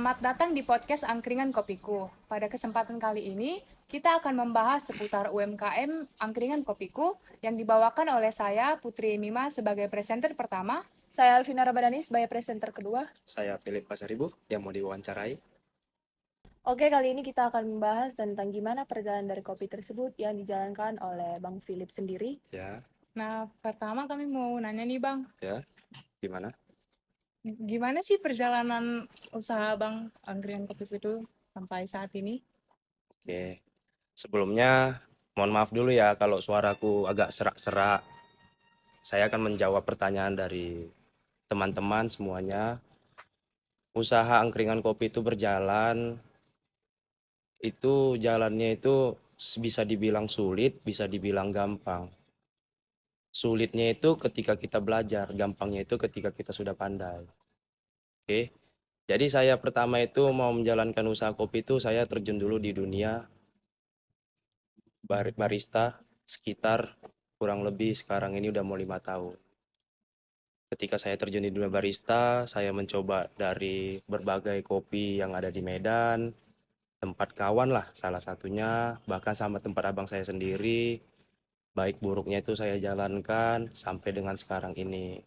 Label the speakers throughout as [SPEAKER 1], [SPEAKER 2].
[SPEAKER 1] Selamat datang di podcast Angkringan Kopiku. Pada kesempatan kali ini, kita akan membahas seputar UMKM Angkringan Kopiku yang dibawakan oleh saya, Putri Mima, sebagai presenter pertama.
[SPEAKER 2] Saya Alvina Ramadhani sebagai presenter kedua.
[SPEAKER 3] Saya Philip Pasaribu yang mau diwawancarai.
[SPEAKER 2] Oke, kali ini kita akan membahas tentang gimana perjalanan dari kopi tersebut yang dijalankan oleh Bang Philip sendiri.
[SPEAKER 3] Ya,
[SPEAKER 1] Nah, pertama kami mau nanya nih Bang,
[SPEAKER 3] gimana?
[SPEAKER 1] gimana sih perjalanan usaha Bang Angkringan Kopiku itu sampai saat ini?
[SPEAKER 3] Oke, sebelumnya mohon maaf dulu ya kalau suaraku agak serak-serak. Saya akan menjawab pertanyaan dari teman-teman semuanya. Usaha angkringan kopi itu berjalan, itu jalannya itu bisa dibilang sulit, bisa dibilang gampang. Sulitnya itu ketika kita belajar, gampangnya itu ketika kita sudah pandai. Oke. Jadi saya pertama itu mau menjalankan usaha kopi itu saya terjun dulu di dunia barista sekitar kurang lebih sekarang ini udah mau 5 tahun. Ketika saya terjun di dunia barista, saya mencoba dari berbagai kopi yang ada di Medan, tempat kawan lah salah satunya, bahkan sama tempat abang saya sendiri. Baik buruknya itu saya jalankan sampai dengan sekarang ini.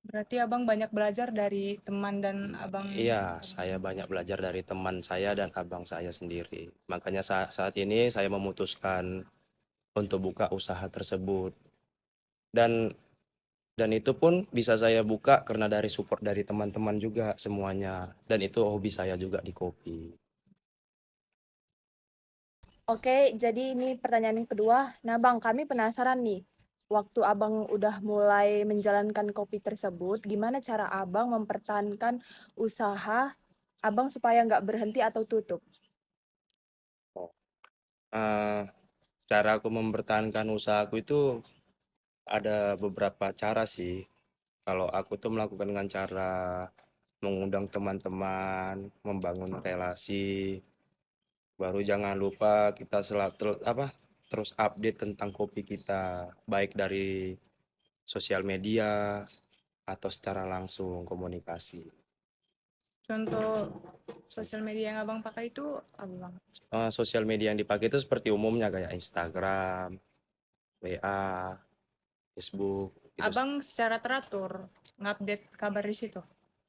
[SPEAKER 1] Berarti Abang banyak belajar dari teman dan Abang.
[SPEAKER 3] Iya, saya banyak belajar dari teman saya dan abang saya sendiri. Makanya saat ini saya memutuskan untuk buka usaha tersebut. Dan itu pun bisa saya buka karena dari support dari teman-teman juga semuanya. Dan itu hobi saya juga di kopi.
[SPEAKER 2] Oke, jadi ini pertanyaan yang kedua. Nah, Bang, kami penasaran nih. Waktu Abang udah mulai menjalankan kopi tersebut, gimana cara Abang mempertahankan usaha Abang supaya nggak berhenti atau tutup?
[SPEAKER 3] Eh, Cara aku mempertahankan usahaku itu ada beberapa cara sih. Kalau aku tuh melakukan dengan cara mengundang teman-teman, membangun relasi. Baru jangan lupa kita terus update tentang kopi kita, baik dari sosial media atau secara langsung komunikasi.
[SPEAKER 1] Contoh sosial media yang Abang pakai itu apa Bang?
[SPEAKER 3] Sosial media yang dipakai itu seperti umumnya kayak Instagram, WA, Facebook.
[SPEAKER 1] Abang secara teratur ngupdate kabar di situ.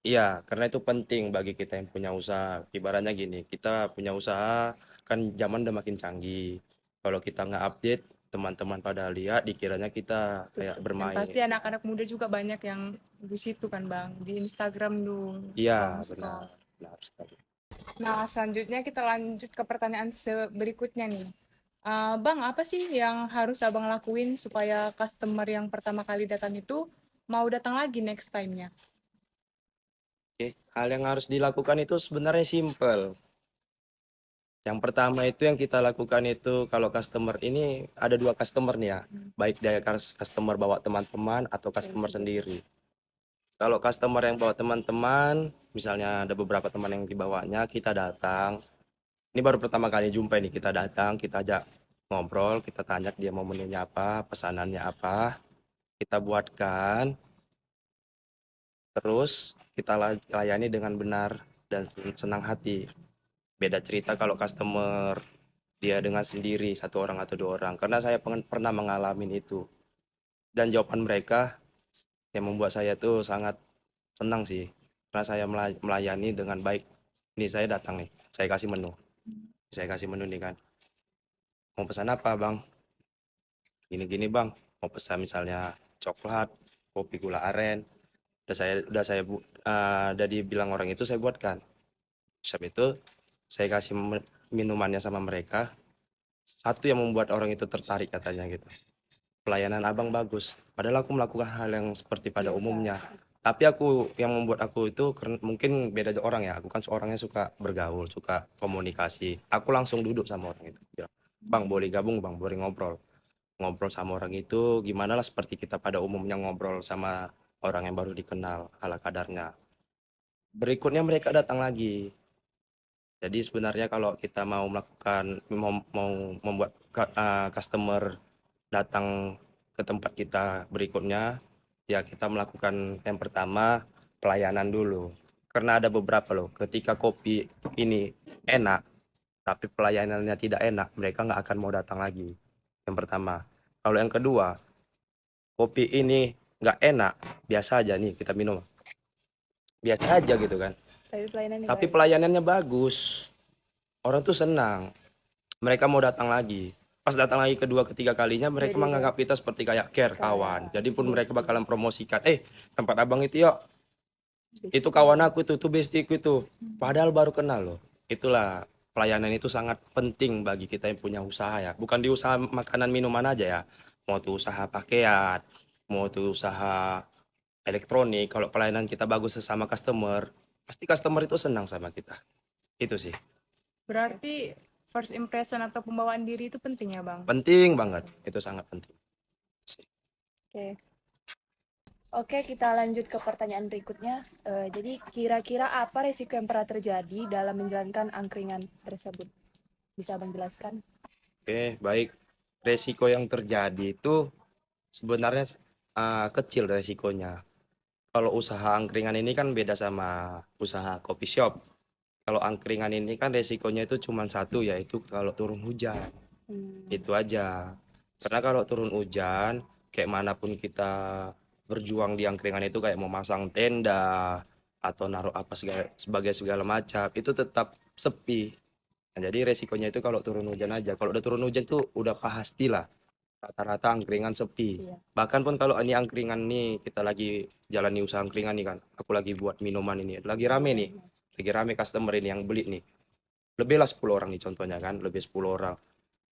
[SPEAKER 3] Iya, karena itu penting bagi kita yang punya usaha. Ibaratnya gini, kita punya usaha, kan zaman udah makin canggih. Kalau kita nggak update, teman-teman pada lihat, dikiranya kita kayak
[SPEAKER 1] Dan
[SPEAKER 3] bermain.
[SPEAKER 1] pasti anak-anak muda juga banyak yang di situ kan Bang, di Instagram dulu
[SPEAKER 3] Iya,
[SPEAKER 1] scroll.
[SPEAKER 3] benar sekali.
[SPEAKER 1] Nah, selanjutnya kita lanjut ke pertanyaan berikutnya nih. Bang, apa sih yang harus Abang lakuin supaya customer yang pertama kali datang itu mau datang lagi next time-nya?
[SPEAKER 3] Oke, hal yang harus dilakukan itu sebenarnya simple. Yang pertama itu yang kita lakukan itu kalau customer ini ada 2 customer nih ya, baik dari customer bawa teman-teman atau customer sendiri. Kalau customer yang bawa teman-teman, misalnya ada beberapa teman yang dibawanya, kita datang. Ini baru pertama kali jumpa nih, kita datang, kita ajak ngobrol, kita tanya dia mau menunya apa, pesanannya apa, kita buatkan, terus kita layani dengan benar dan senang hati. Beda cerita kalau customer dia dengan sendiri, 1 orang atau 2 orang, karena saya pernah mengalami itu. Dan jawaban mereka yang membuat saya tuh sangat senang sih, karena saya melayani dengan baik. Ini saya datang nih, saya kasih menu nih kan, mau pesan apa bang, gini-gini bang, mau pesan misalnya coklat, kopi gula aren, udah dibilang orang itu saya buatkan. Sebab itu saya kasih minumannya sama mereka. Satu yang membuat orang itu tertarik katanya gitu, pelayanan abang bagus, padahal aku melakukan hal yang seperti pada umumnya. Tapi yang membuat aku itu karena mungkin beda orang ya, aku kan seorangnya suka bergaul, suka komunikasi. Aku langsung duduk sama orang itu bilang, bang boleh gabung bang, boleh ngobrol ngobrol sama orang itu gimana lah seperti kita pada umumnya ngobrol sama orang yang baru dikenal ala kadarnya. Berikutnya mereka datang lagi. Jadi sebenarnya kalau kita mau membuat customer datang ke tempat kita berikutnya, ya kita melakukan yang pertama pelayanan dulu. Karena ada beberapa loh, ketika kopi ini enak, tapi pelayanannya tidak enak, mereka nggak akan mau datang lagi. Yang pertama. Kalau yang kedua, kopi ini nggak enak, biasa aja nih kita minum. Biasa aja gitu kan.
[SPEAKER 2] Tapi pelayanannya
[SPEAKER 3] Tapi
[SPEAKER 2] baik.
[SPEAKER 3] pelayanannya bagus. Orang tuh senang. Mereka mau datang lagi. Pas datang lagi kedua, ketiga kalinya, mereka
[SPEAKER 2] Jadi
[SPEAKER 3] menganggap kita seperti kayak care kawan. Jadi pun mereka bakalan promosikan, tempat abang itu yuk. Itu kawan aku itu bestiku itu. Padahal baru kenal loh. Itulah pelayanan itu sangat penting bagi kita yang punya usaha ya. Bukan di usaha makanan minuman aja ya. Mau tuh usaha pakaian, mau tuh usaha elektronik. Kalau pelayanan kita bagus sesama customer, pasti customer itu senang sama kita. Itu sih.
[SPEAKER 1] Berarti first impression atau pembawaan diri itu penting ya, Bang?
[SPEAKER 3] Penting banget. Itu sangat penting.
[SPEAKER 2] Oke. Oke, kita lanjut ke pertanyaan berikutnya. Jadi kira-kira apa resiko yang pernah terjadi dalam menjalankan angkringan tersebut? Bisa Abang jelaskan?
[SPEAKER 3] Oke, baik. Resiko yang terjadi itu sebenarnya kecil resikonya. Kalau usaha angkringan ini kan beda sama usaha kopi shop. Kalau angkringan ini kan resikonya itu cuma satu, yaitu kalau turun hujan. Itu aja. Karena kalau turun hujan, kayak manapun kita berjuang di angkringan itu, kayak mau masang tenda atau naruh apa sebagai segala macam, itu tetap sepi. Nah, jadi resikonya itu kalau turun hujan aja. Kalau udah turun hujan tuh udah pasti lah rata-rata angkringan sepi.
[SPEAKER 2] Iya.
[SPEAKER 3] Bahkan pun kalau ini angkringan nih, kita lagi jalani usaha angkringan nih kan, aku lagi buat minuman ini, lagi rame nih, lagi rame customer ini yang beli nih, lebih lah 10 orang nih contohnya kan, lebih 10 orang.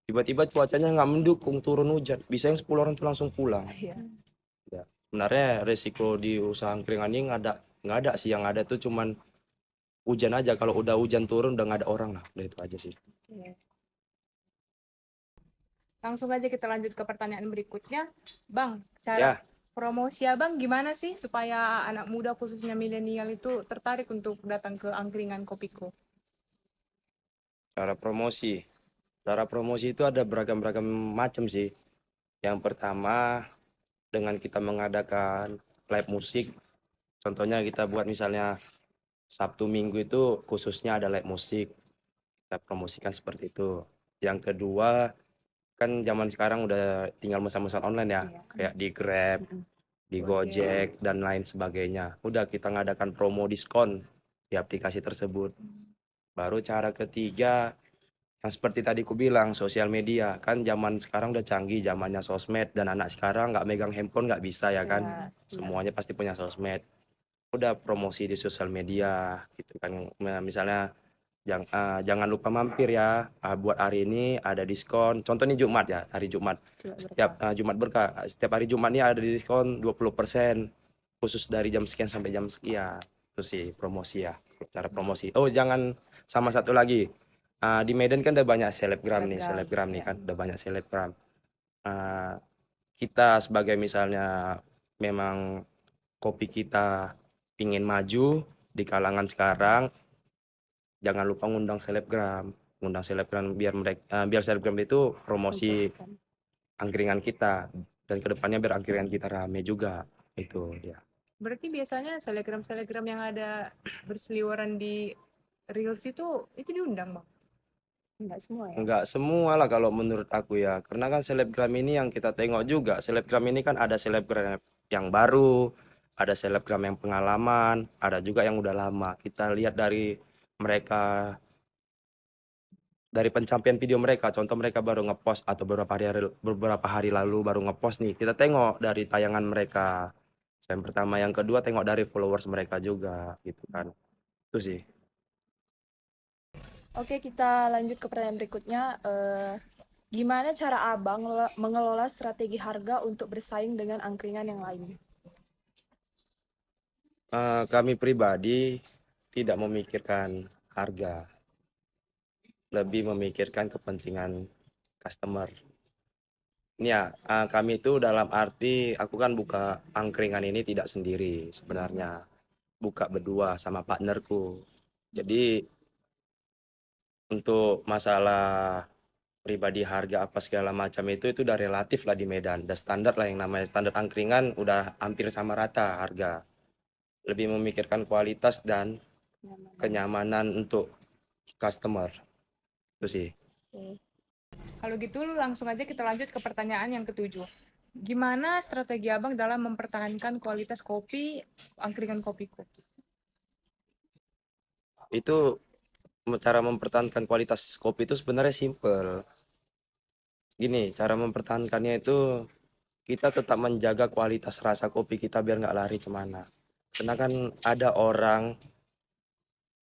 [SPEAKER 3] Tiba-tiba cuacanya nggak mendukung, turun hujan, bisa yang 10 orang tuh langsung pulang.
[SPEAKER 2] Iya.
[SPEAKER 3] Ya. Sebenarnya resiko di usaha angkringan ini nggak ada sih, yang ada tuh cuman hujan aja. Kalau udah hujan turun udah nggak ada orang lah, udah itu aja sih.
[SPEAKER 2] Iya.
[SPEAKER 1] Langsung aja kita lanjut ke pertanyaan berikutnya. Bang,
[SPEAKER 3] Ya.
[SPEAKER 1] cara promosi Abang gimana sih supaya anak muda khususnya milenial itu tertarik untuk datang ke angkringan Kopiko?
[SPEAKER 3] Cara promosi itu ada beragam-beragam macam sih. Yang pertama, dengan kita mengadakan live musik. Contohnya kita buat misalnya Sabtu Minggu itu khususnya ada live musik. Kita promosikan seperti itu. Yang kedua, kan zaman sekarang udah tinggal pesan-pesan online ya.
[SPEAKER 2] Iya.
[SPEAKER 3] Kayak di Grab, di
[SPEAKER 2] Gojek.
[SPEAKER 3] Gojek, dan lain sebagainya. Udah kita ngadakan promo diskon di aplikasi tersebut. Baru cara ketiga, yang seperti tadi ku bilang, sosial media. Kan zaman sekarang udah canggih, zamannya sosmed. Dan anak sekarang nggak megang handphone nggak bisa ya kan.
[SPEAKER 2] Iya.
[SPEAKER 3] Semuanya pasti punya sosmed. Udah promosi di sosial media gitu kan. Nah, misalnya jangan lupa mampir ya, buat hari ini ada diskon. Contoh nih Jumat ya, hari Jumat. Setiap Jumat berkah, setiap hari Jumat ini ada diskon 20% khusus dari jam sekian sampai jam sekian. Itu sih promosi ya, cara promosi. Oh, jangan, sama satu lagi. Di Medan kan ada banyak selebgram nih
[SPEAKER 2] Ya.
[SPEAKER 3] kan, ada banyak selebgram. Kita sebagai misalnya memang kopi kita ingin maju di kalangan sekarang, jangan lupa ngundang selebgram biar selebgram itu promosi angkringan kita, dan kedepannya biar angkringan kita rame juga. Itu ya.
[SPEAKER 1] Berarti biasanya selebgram-selebgram yang ada berseliweran di Reels itu diundang, Bang?
[SPEAKER 2] Enggak semua ya.
[SPEAKER 3] Enggak semua lah kalau menurut aku ya, karena kan selebgram ini yang kita tengok juga, selebgram ini kan ada selebgram yang baru, ada selebgram yang pengalaman, ada juga yang udah lama. Kita lihat dari mereka, dari pencapaian video mereka, contoh mereka baru ngepost atau beberapa hari lalu baru ngepost nih, kita tengok dari tayangan mereka yang pertama, yang kedua tengok dari followers mereka juga gitu kan. Itu sih.
[SPEAKER 2] Oke, kita lanjut ke pertanyaan berikutnya. Gimana cara Abang mengelola strategi harga untuk bersaing dengan angkringan yang lain?
[SPEAKER 3] Kami pribadi tidak memikirkan harga, lebih memikirkan kepentingan customer. Ini ya, kami itu dalam arti, aku kan buka angkringan ini tidak sendiri sebenarnya, buka berdua sama partnerku. Jadi untuk masalah pribadi harga apa segala macam itu udah relatif lah di Medan, udah standar lah, yang namanya standar angkringan udah hampir sama rata harga. Lebih memikirkan kualitas dan
[SPEAKER 2] Nyaman.
[SPEAKER 3] kenyamanan untuk customer. Itu sih.
[SPEAKER 2] Oke.
[SPEAKER 1] Kalau gitu langsung aja kita lanjut ke pertanyaan yang ketujuh. Gimana strategi abang dalam mempertahankan kualitas kopi, angkringan kopiku?
[SPEAKER 3] Itu cara mempertahankan kualitas kopi itu sebenarnya simple. Gini, cara mempertahankannya itu kita tetap menjaga kualitas rasa kopi kita biar nggak lari kemana. Karena kan ada orang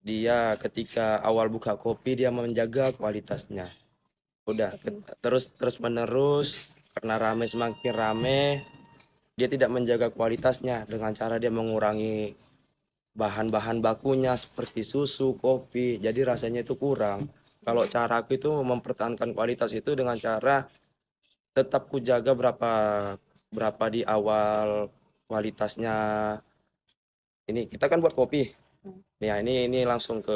[SPEAKER 3] dia ketika awal buka kopi dia menjaga kualitasnya. Udah terus terus menerus karena rame semakin rame dia tidak menjaga kualitasnya dengan cara dia mengurangi bahan-bahan bakunya seperti susu, kopi. Jadi rasanya itu kurang. Kalau cara aku itu mempertahankan kualitas itu dengan cara tetap ku jaga berapa berapa di awal kualitasnya. Ini kita kan buat kopi. Ya, ini langsung ke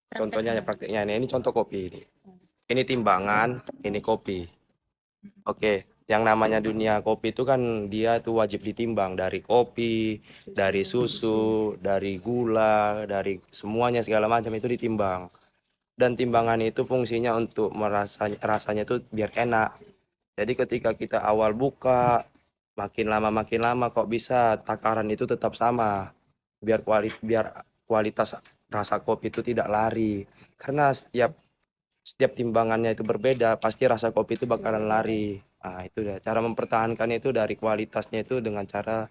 [SPEAKER 3] contohnya
[SPEAKER 1] Prakteknya.
[SPEAKER 3] praktiknya ini contoh kopi ini. Ini timbangan, ini kopi. Oke, yang namanya dunia kopi itu kan dia tuh wajib ditimbang dari kopi, dari susu, dari gula, dari semuanya segala macam itu ditimbang. Dan timbangan itu fungsinya untuk rasanya itu biar enak. Jadi ketika kita awal buka, makin lama kok bisa takaran itu tetap sama. Biar kualitas rasa kopi itu tidak lari. Karena setiap timbangannya itu berbeda, pasti rasa kopi itu bakalan lari. Nah, itu dia. Cara mempertahankannya itu dari kualitasnya itu dengan cara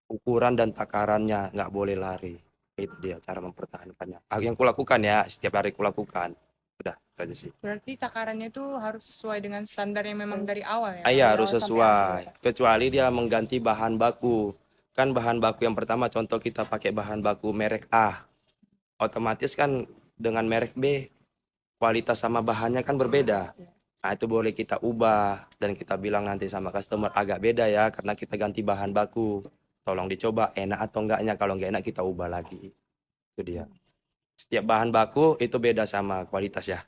[SPEAKER 3] ukuran dan takarannya, nggak boleh lari. Itu dia cara mempertahankannya. Yang kulakukan ya, setiap hari kulakukan. Udah, itu aja sih.
[SPEAKER 1] Berarti takarannya itu harus sesuai dengan standar yang memang dari awal ya?
[SPEAKER 3] Iya,
[SPEAKER 2] Dari
[SPEAKER 3] harus
[SPEAKER 2] awal sampai
[SPEAKER 3] sesuai.
[SPEAKER 2] akhir.
[SPEAKER 3] Kecuali dia mengganti bahan baku. Kan bahan baku yang pertama, contoh kita pakai bahan baku merek A. Otomatis kan dengan merek B, kualitas sama bahannya kan berbeda. Nah, itu boleh kita ubah dan kita bilang nanti sama customer agak beda ya karena kita ganti bahan baku. Tolong dicoba enak atau enggaknya. Kalau enggak enak kita ubah lagi. Itu dia. Setiap bahan baku itu beda sama kualitas ya.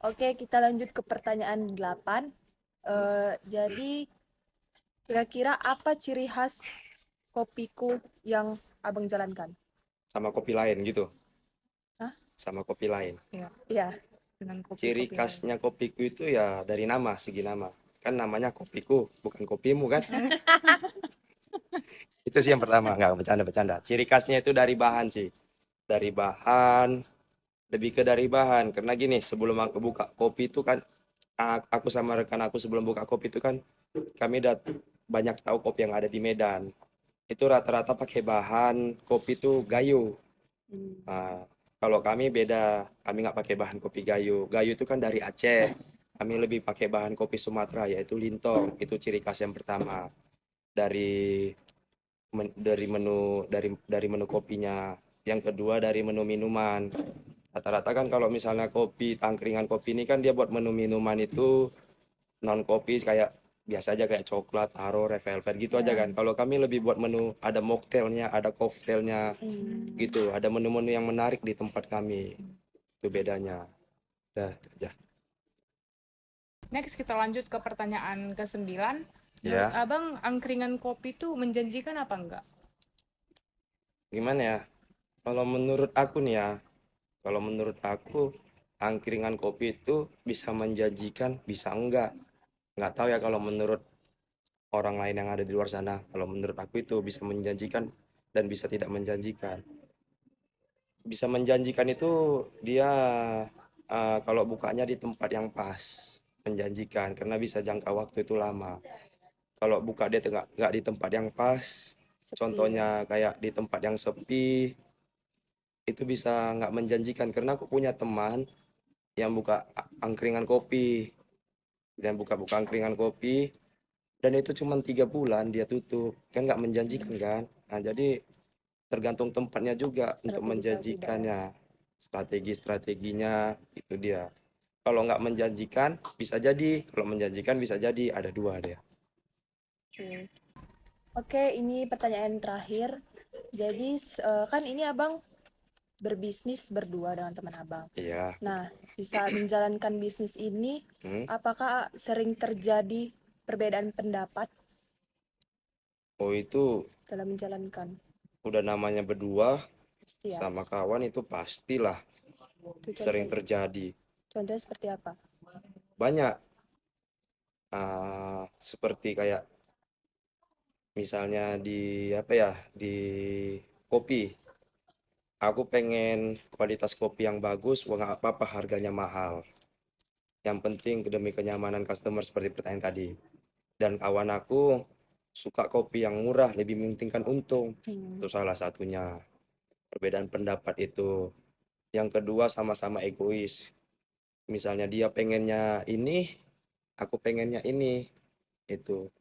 [SPEAKER 2] Oke, kita lanjut ke pertanyaan 8. Jadi kira-kira apa ciri khas kopiku yang abang jalankan?
[SPEAKER 3] Sama kopi lain gitu.
[SPEAKER 2] Hah?
[SPEAKER 3] Sama kopi lain.
[SPEAKER 1] Iya,
[SPEAKER 2] Iya.
[SPEAKER 1] dengan kopi-kopi
[SPEAKER 3] Ciri
[SPEAKER 1] lain.
[SPEAKER 3] khasnya kopiku itu ya dari nama, segi nama. Kan namanya kopiku, bukan kopimu kan? Itu sih yang pertama, nggak bercanda-bercanda. Ciri khasnya itu dari bahan sih. Dari bahan, lebih ke dari bahan. Karena gini, sebelum aku buka kopi itu kan, aku sama rekan aku sebelum buka kopi itu kan, kami udah banyak tahu kopi yang ada di Medan. Itu rata-rata pakai bahan kopi itu gayo. Nah, kalau kami beda, kami nggak pakai bahan kopi gayo. Gayo itu kan dari Aceh. Kami lebih pakai bahan kopi Sumatera yaitu lintong. Itu ciri khas yang pertama dari dari menu kopinya. Yang kedua dari menu minuman. Rata-rata kan kalau misalnya kopi, tangkringan kopi ini kan dia buat menu minuman itu non kopi kayak biasa aja kayak coklat, taro, red velvet gitu aja kan. Kalau kami lebih buat menu ada mocktailnya, ada cocktailnya gitu. Ada menu-menu yang menarik di tempat kami. Itu bedanya. Udah, itu aja.
[SPEAKER 1] Next kita lanjut ke pertanyaan ke-9. Menurut
[SPEAKER 3] Ya,
[SPEAKER 1] abang angkringan kopi itu menjanjikan apa enggak?
[SPEAKER 3] gimana ya? Kalau menurut aku nih ya, kalau menurut aku angkringan kopi itu bisa menjanjikan, bisa enggak. Nggak tahu ya kalau menurut orang lain yang ada di luar sana. Kalau menurut aku itu bisa menjanjikan dan bisa tidak menjanjikan. Bisa menjanjikan itu dia kalau bukanya di tempat yang pas, menjanjikan karena bisa jangka waktu itu lama. Kalau buka dia nggak di tempat yang pas,
[SPEAKER 2] Sepi
[SPEAKER 3] contohnya kayak di tempat yang sepi, itu bisa nggak menjanjikan karena aku punya teman yang buka angkringan kopi dan buka-buka angkringan kopi dan itu cuma 3 bulan dia tutup kan nggak menjanjikan kan. Nah jadi tergantung tempatnya juga untuk
[SPEAKER 2] Strategis atau tidak ya?
[SPEAKER 3] menjanjikannya, strategi-strateginya itu dia. Kalau nggak menjanjikan bisa jadi, kalau menjanjikan bisa jadi, ada dua dia.
[SPEAKER 2] Oke. Oke, ini pertanyaan terakhir. Jadi kan ini abang berbisnis berdua dengan teman abang.
[SPEAKER 3] Iya.
[SPEAKER 2] Nah, bisa menjalankan bisnis ini,
[SPEAKER 3] Hmm.
[SPEAKER 2] apakah sering terjadi perbedaan pendapat
[SPEAKER 3] Oh itu
[SPEAKER 2] dalam menjalankan?
[SPEAKER 3] udah namanya berdua
[SPEAKER 2] Pasti ya.
[SPEAKER 3] sama kawan itu pastilah
[SPEAKER 2] Itu
[SPEAKER 3] sering
[SPEAKER 2] contohnya.
[SPEAKER 3] terjadi.
[SPEAKER 2] Contohnya seperti apa?
[SPEAKER 3] Banyak seperti kayak misalnya di apa ya, di kopi. Aku pengen kualitas kopi yang bagus, wah nggak apa-apa harganya mahal. Yang penting demi kenyamanan customer seperti pertanyaan tadi. Dan kawan aku suka kopi yang murah, lebih mementingkan untung. Itu salah satunya. Perbedaan pendapat itu. Yang kedua sama-sama egois. Misalnya dia pengennya ini, aku pengennya ini. Itu.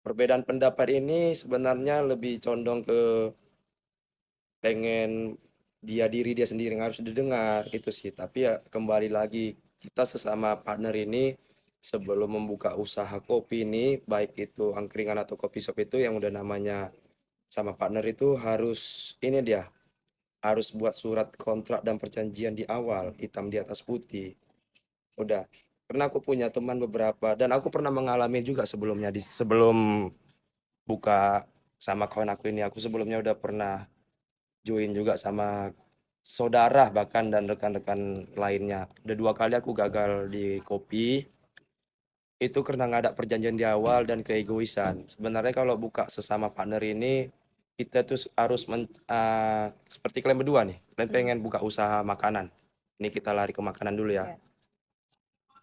[SPEAKER 3] Perbedaan pendapat ini sebenarnya lebih condong ke pengen diri dia sendiri yang harus didengar itu sih. Tapi ya kembali lagi kita sesama partner ini sebelum membuka usaha kopi ini, baik itu angkringan atau kopi shop, itu yang udah namanya sama partner itu harus ini dia harus buat surat kontrak dan perjanjian di awal, hitam di atas putih. Udah. Karena aku punya teman beberapa dan aku pernah mengalami juga sebelumnya sebelum buka sama kawan aku ini, aku sebelumnya udah pernah join juga sama saudara bahkan dan rekan-rekan lainnya. Udah 2 kali aku gagal di kopi. Itu karena nggak ada perjanjian di awal dan keegoisan. Sebenarnya kalau buka sesama partner ini kita tuh harus seperti kalian berdua nih. Kalian pengen buka usaha makanan. Ini kita lari ke makanan dulu ya.
[SPEAKER 2] Ya.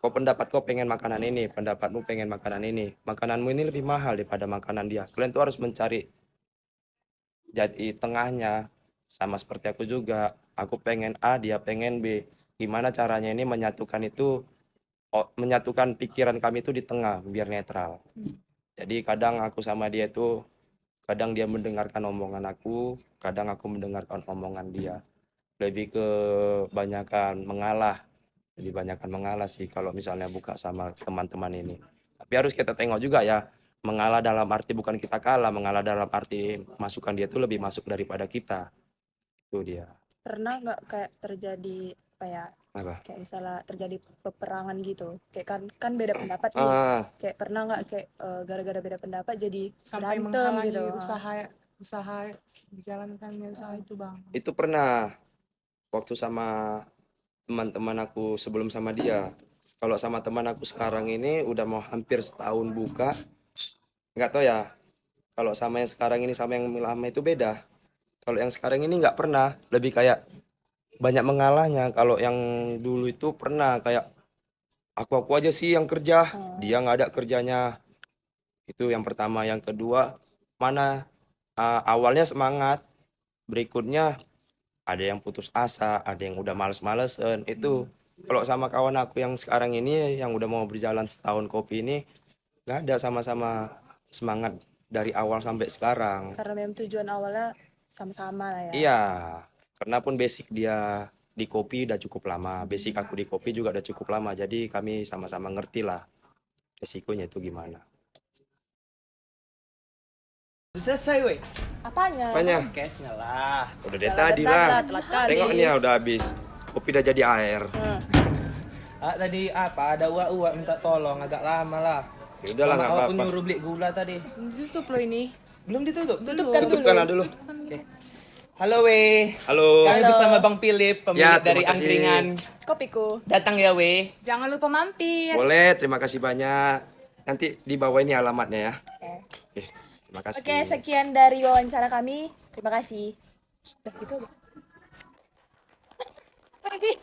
[SPEAKER 3] Kau pendapat kau pengen makanan ini, pendapatmu pengen makanan ini. Makananmu ini lebih mahal daripada makanan dia. Kalian tuh harus mencari jadi tengahnya. Sama seperti aku juga. Aku pengen A, dia pengen B. Gimana caranya ini menyatukan itu, menyatukan pikiran kami itu di tengah biar netral. Jadi kadang aku sama dia itu, kadang dia mendengarkan omongan aku, kadang aku mendengarkan omongan dia. Lebih ke banyakan mengalah. Lebih banyakan mengalah sih kalau misalnya buka sama teman-teman ini. Tapi harus kita tengok juga ya, mengalah dalam arti bukan kita kalah, mengalah dalam arti masukan dia itu lebih masuk daripada kita. Itu dia.
[SPEAKER 2] Pernah nggak kayak terjadi apa ya?
[SPEAKER 3] Apa?
[SPEAKER 2] Kayak misalnya terjadi peperangan gitu. Kayak kan beda pendapat nih. Kayak pernah nggak kayak gara-gara beda pendapat jadi
[SPEAKER 1] Sampai
[SPEAKER 2] berantem
[SPEAKER 1] menghalangi
[SPEAKER 2] gitu.
[SPEAKER 1] usaha dijalankannya usaha itu, Bang.
[SPEAKER 3] Itu pernah waktu sama teman-teman aku sebelum sama dia. Kalau sama teman aku sekarang ini udah mau hampir setahun buka. Nggak tahu ya. Kalau sama yang sekarang ini sama yang lama itu beda. Kalau yang sekarang ini nggak pernah. Lebih kayak banyak mengalahnya. Kalau yang dulu itu pernah kayak aku aja sih yang kerja. Dia nggak ada kerjanya. Itu yang pertama. Yang kedua, mana awalnya semangat. Berikutnya ada yang putus asa, ada yang udah males-malesan. Itu kalau sama kawan aku yang sekarang ini yang udah mau berjalan setahun kopi ini, nggak ada, sama-sama semangat dari awal sampai sekarang.
[SPEAKER 2] Karena memang tujuan awalnya sama-sama lah ya.
[SPEAKER 3] Iya, karena pun basic dia di kopi udah cukup lama, basic aku di kopi juga udah cukup lama, jadi kami sama-sama ngerti lah resikonya itu gimana.
[SPEAKER 4] Selesai weh.
[SPEAKER 2] Apanya?
[SPEAKER 3] Apanya?
[SPEAKER 4] Cashnya lah.
[SPEAKER 3] Udah dari
[SPEAKER 2] Jalan
[SPEAKER 3] tadi
[SPEAKER 2] bentar
[SPEAKER 3] lah.
[SPEAKER 2] telat kali.
[SPEAKER 3] Tengok nih ya udah habis. Kopi udah jadi air.
[SPEAKER 4] Tadi apa? Ada uak-uak minta tolong agak lama lah.
[SPEAKER 3] Ya udahlah nggak
[SPEAKER 4] Mama aku
[SPEAKER 3] apa-apa.
[SPEAKER 4] nyuruh beli gula tadi.
[SPEAKER 1] Ditutup loh ini.
[SPEAKER 4] Belum ditutup.
[SPEAKER 3] Tutupkan dulu.
[SPEAKER 4] Halo weh.
[SPEAKER 3] Halo.
[SPEAKER 4] Kami bersama Bang Philip, pemilik
[SPEAKER 3] Ya,
[SPEAKER 4] dari
[SPEAKER 3] terima kasih.
[SPEAKER 4] angkringan.
[SPEAKER 2] Kopiku.
[SPEAKER 4] Datang ya weh.
[SPEAKER 1] Jangan lupa mampir.
[SPEAKER 3] Boleh, terima kasih banyak. Nanti di bawah ini alamatnya ya.
[SPEAKER 2] Oke.
[SPEAKER 3] Terima kasih.
[SPEAKER 2] Oke, sekian dari wawancara kami. Terima kasih. Udah gitu aja. Lagi.